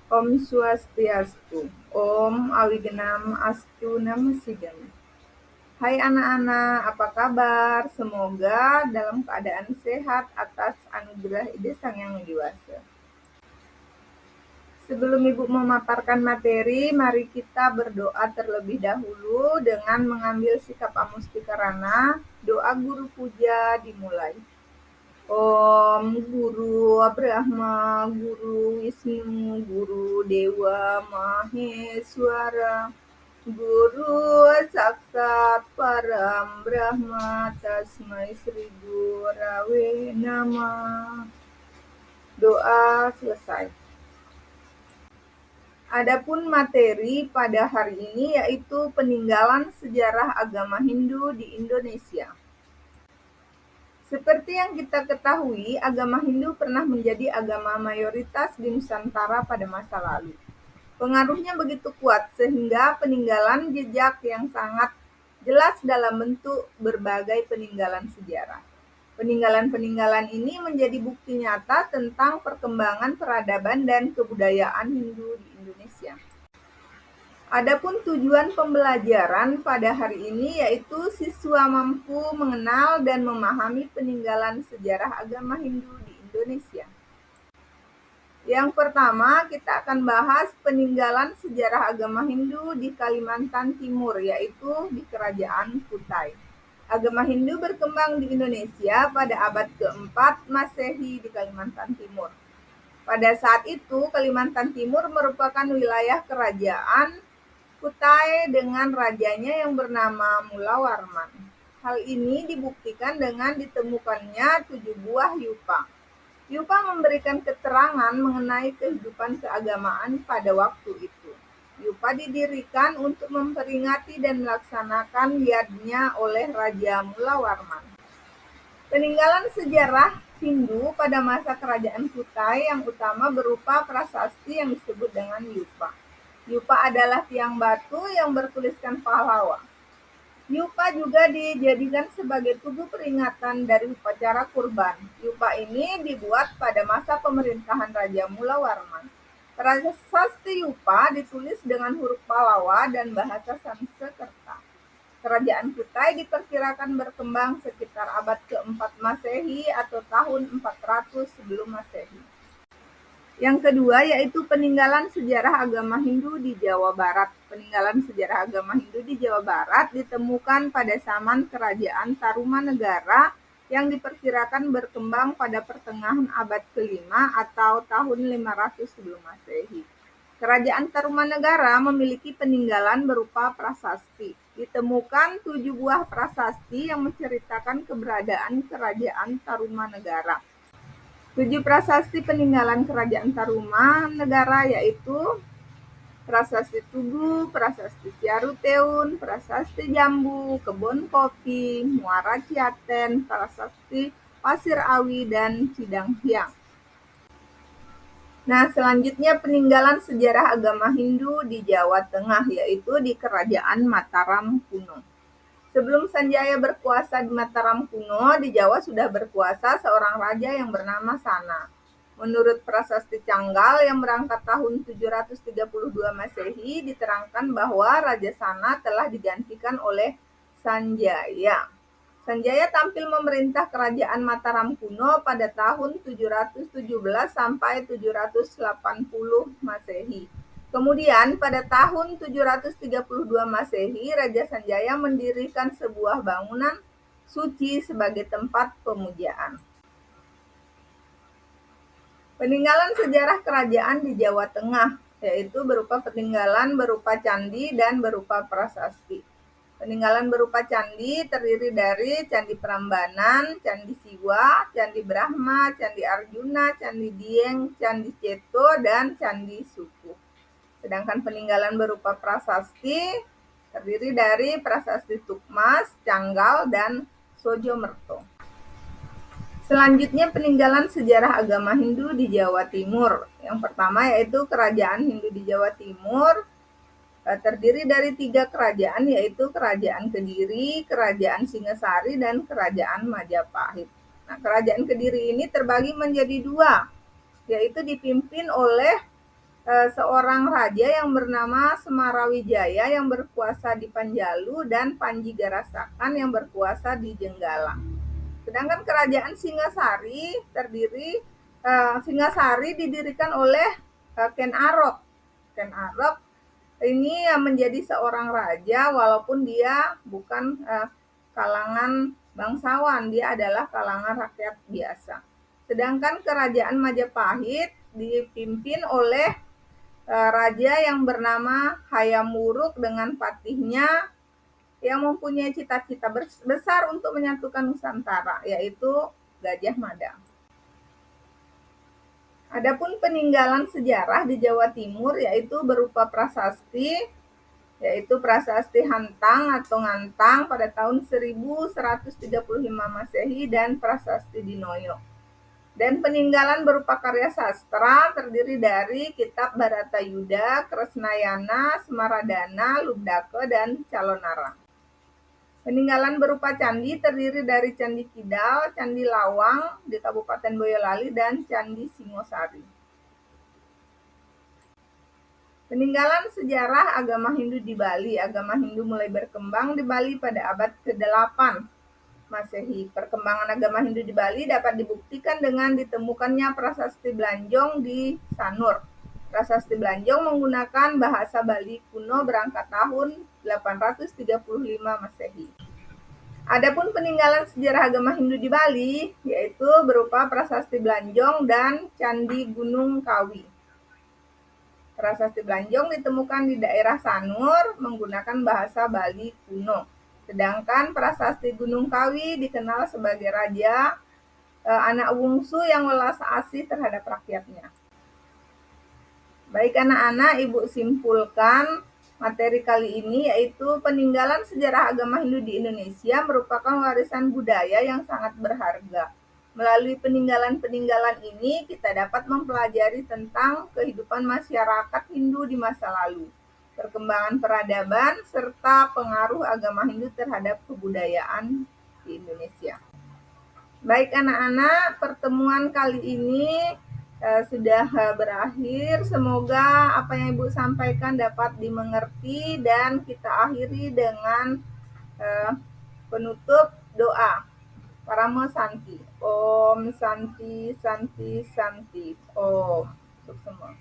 Om Swastiastu. Om Awigenam Astu Namasidam. Hai anak-anak, apa kabar? Semoga dalam keadaan sehat atas anugerah Ide Sang Yang Widi Wasa. Sebelum Ibu memaparkan materi, mari kita berdoa terlebih dahulu dengan mengambil sikap amustikarana. Doa guru puja dimulai. Om Guru Brahma, Guru Wisnu, Guru Dewa Maheswara, Guru Saksat Param Brahma, Tasmai Sri Gurave Namah. Doa selesai. Adapun materi pada hari ini yaitu peninggalan sejarah agama Hindu di Indonesia. Seperti yang kita ketahui, agama Hindu pernah menjadi agama mayoritas di Nusantara pada masa lalu. Pengaruhnya begitu kuat sehingga peninggalan jejak yang sangat jelas dalam bentuk berbagai peninggalan sejarah. Peninggalan-peninggalan ini menjadi bukti nyata tentang perkembangan peradaban dan kebudayaan Hindu di Indonesia. Adapun tujuan pembelajaran pada hari ini yaitu siswa mampu mengenal dan memahami peninggalan sejarah agama Hindu di Indonesia. Yang pertama, kita akan bahas peninggalan sejarah agama Hindu di Kalimantan Timur, yaitu di Kerajaan Kutai. Agama Hindu berkembang di Indonesia pada abad keempat Masehi di Kalimantan Timur. Pada saat itu, Kalimantan Timur merupakan wilayah kerajaan Kutai dengan rajanya yang bernama Mulawarman. Hal ini dibuktikan dengan ditemukannya 7 buah yupa. Yupa memberikan keterangan mengenai kehidupan keagamaan pada waktu itu. Yupa didirikan untuk memperingati dan melaksanakan yadnya oleh Raja Mulawarman. Peninggalan sejarah Hindu pada masa kerajaan Kutai yang utama berupa prasasti yang disebut dengan yupa. Yupa adalah tiang batu yang bertuliskan pahlawa. Yupa juga dijadikan sebagai tugu peringatan dari upacara kurban. Yupa ini dibuat pada masa pemerintahan Raja Mulawarman. Prasasti Yupa ditulis dengan huruf Pallawa dan bahasa Sanskerta. Kerajaan Kutai diperkirakan berkembang sekitar abad keempat Masehi atau tahun 400 sebelum Masehi. Yang kedua yaitu peninggalan sejarah agama Hindu di Jawa Barat. Peninggalan sejarah agama Hindu di Jawa Barat ditemukan pada zaman Kerajaan Tarumanegara yang diperkirakan berkembang pada pertengahan abad ke-5 atau tahun 500 sebelum Masehi. Kerajaan Tarumanegara memiliki peninggalan berupa prasasti. Ditemukan 7 buah prasasti yang menceritakan keberadaan Kerajaan Tarumanegara. 7 prasasti peninggalan Kerajaan Tarumanegara yaitu Prasasti Tugu, Prasasti Ciaruteun, Prasasti Jambu, Kebon Kopi, Muara Ciaten, Prasasti Pasir Awi, dan Cidanghyang. Nah, selanjutnya peninggalan sejarah agama Hindu di Jawa Tengah, yaitu di Kerajaan Mataram kuno. Sebelum Sanjaya berkuasa di Mataram kuno, di Jawa sudah berkuasa seorang raja yang bernama Sana. Menurut Prasasti Canggal yang berangkat tahun 732 Masehi, diterangkan bahwa Raja Sana telah digantikan oleh Sanjaya. Sanjaya tampil memerintah kerajaan Mataram kuno pada tahun 717 sampai 780 Masehi. Kemudian pada tahun 732 Masehi, Raja Sanjaya mendirikan sebuah bangunan suci sebagai tempat pemujaan. Peninggalan sejarah kerajaan di Jawa Tengah, yaitu berupa peninggalan berupa candi dan berupa prasasti. Peninggalan berupa candi terdiri dari Candi Prambanan, Candi Siwa, Candi Brahma, Candi Arjuna, Candi Dieng, Candi Ceto, dan Candi Suku. Sedangkan peninggalan berupa prasasti terdiri dari Prasasti Tukmas, Canggal, dan Sojomerto. Selanjutnya peninggalan sejarah agama Hindu di Jawa Timur. Yang pertama yaitu Kerajaan Hindu di Jawa Timur terdiri dari 3 kerajaan yaitu Kerajaan Kediri, Kerajaan Singasari, dan Kerajaan Majapahit. Nah, Kerajaan Kediri ini terbagi menjadi 2, yaitu dipimpin oleh seorang raja yang bernama Semarawijaya yang berkuasa di Panjalu dan Panji Garasakan yang berkuasa di Jenggala. Sedangkan kerajaan Singasari didirikan oleh Ken Arok. Ken Arok ini menjadi seorang raja walaupun dia bukan kalangan bangsawan, dia adalah kalangan rakyat biasa. Sedangkan kerajaan Majapahit dipimpin oleh raja yang bernama Hayam Wuruk dengan patihnya yang mempunyai cita-cita besar untuk menyatukan Nusantara, yaitu Gajah Mada. Adapun peninggalan sejarah di Jawa Timur yaitu berupa prasasti, yaitu prasasti Hantang atau Ngantang pada tahun 1135 Masehi dan prasasti Dinoyo. Dan peninggalan berupa karya sastra terdiri dari kitab Bharatayuda, Kresnayana, Semaradana, Lubdaka, dan Calonara. Peninggalan berupa candi terdiri dari Candi Kidal, Candi Lawang di Kabupaten Boyolali, dan Candi Singosari. Peninggalan sejarah agama Hindu di Bali. Agama Hindu mulai berkembang di Bali pada abad ke-8 Masehi. Perkembangan agama Hindu di Bali dapat dibuktikan dengan ditemukannya prasasti Blanjong di Sanur. Prasasti Blanjong menggunakan bahasa Bali kuno berangkat tahun 835 Masehi. Adapun peninggalan sejarah agama Hindu di Bali yaitu berupa prasasti Blanjong dan Candi Gunung Kawi. Prasasti Blanjong ditemukan di daerah Sanur menggunakan bahasa Bali kuno. Sedangkan prasasti Gunung Kawi dikenal sebagai raja anak bungsu yang welas asih terhadap rakyatnya. Baik anak-anak, Ibu simpulkan materi kali ini yaitu peninggalan sejarah agama Hindu di Indonesia merupakan warisan budaya yang sangat berharga. Melalui peninggalan-peninggalan ini kita dapat mempelajari tentang kehidupan masyarakat Hindu di masa lalu, perkembangan peradaban, serta pengaruh agama Hindu terhadap kebudayaan di Indonesia. Baik anak-anak, pertemuan kali ini sudah berakhir. Semoga apa yang Ibu sampaikan dapat dimengerti dan kita akhiri dengan penutup doa. Paramo Santi. Om Santi Santi Santi. Om. Untuk semua.